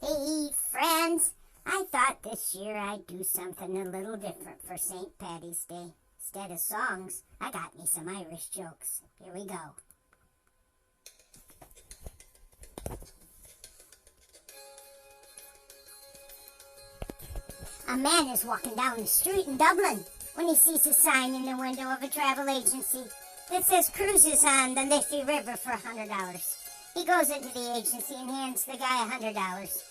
Hey, friends, I thought this year I'd do something a little different for St. Patty's Day. Instead of songs, I got me some Irish jokes. Here we go. A man is walking down the street in Dublin when he sees a sign in the window of a travel agency that says cruises on the Liffey River for $100. He goes into the agency and hands the guy $100.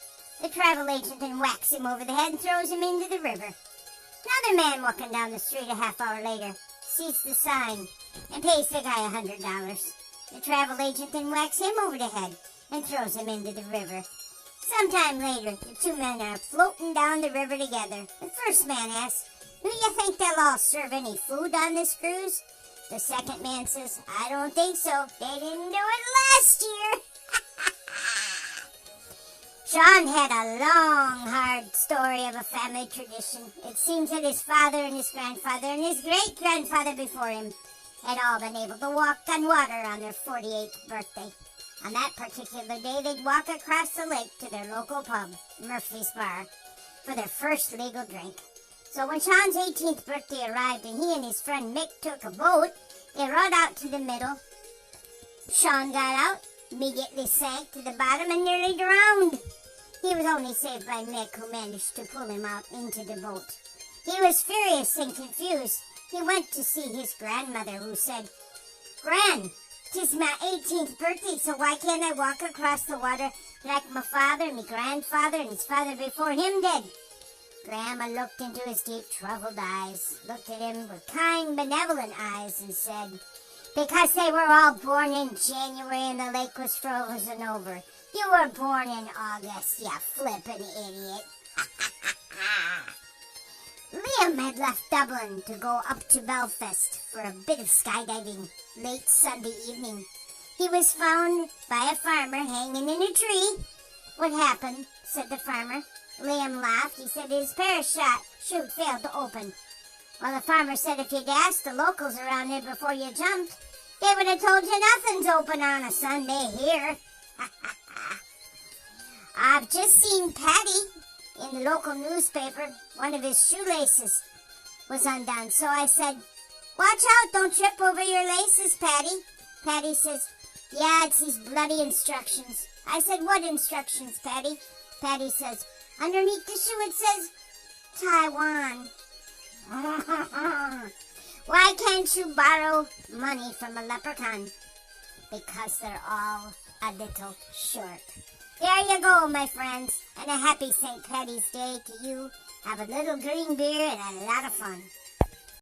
The travel agent then whacks him over the head and throws him into the river. Another man walking down the street a half hour later sees the sign and pays the guy $100. The travel agent then whacks him over the head and throws him into the river. Sometime later, the two men are floating down the river together. The first man asks, "Do you think they'll all serve any food on this cruise?" The second man says, "I don't think so. They didn't do it last year." John had a long, hard story of a family tradition. It seems that his father and his grandfather and his great-grandfather before him had all been able to walk on water on their 48th birthday. On that particular day, they'd walk across the lake to their local pub, Murphy's Bar, for their first legal drink. So when Sean's 18th birthday arrived and he and his friend Mick took a boat, they rowed out to the middle. Sean got out, immediately sank to the bottom and nearly drowned. He was only saved by Mick, who managed to pull him out into the boat. He was furious and confused. He went to see his grandmother, who said, "Gran, 'tis my 18th birthday, so why can't I walk across the water like my father, my grandfather, and his father before him did?" Grandma looked into his deep, troubled eyes, looked at him with kind, benevolent eyes, and said, "Because they were all born in January and the lake was frozen over. You were born in August, you flippin' idiot." Liam had left Dublin to go up to Belfast for a bit of skydiving late Sunday evening. He was found by a farmer hanging in a tree. "What happened?" said the farmer. Liam laughed. He said his parachute chute failed to open. Well, the farmer said if you'd asked the locals around here before you jumped, they would have told you nothing's open on a Sunday here. I've just seen Paddy in the local newspaper. One of his shoelaces was undone, so I said, "Watch out, don't trip over your laces, Paddy." Paddy says, "Yeah, it's these bloody instructions." I said, "What instructions, Paddy?" Paddy says, "Underneath the shoe it says, Taiwan." Why can't you borrow money from a leprechaun? Because they're all a little short. There you go, my friends, and a happy St. Patty's Day to you. Have a little green beer and a lot of fun.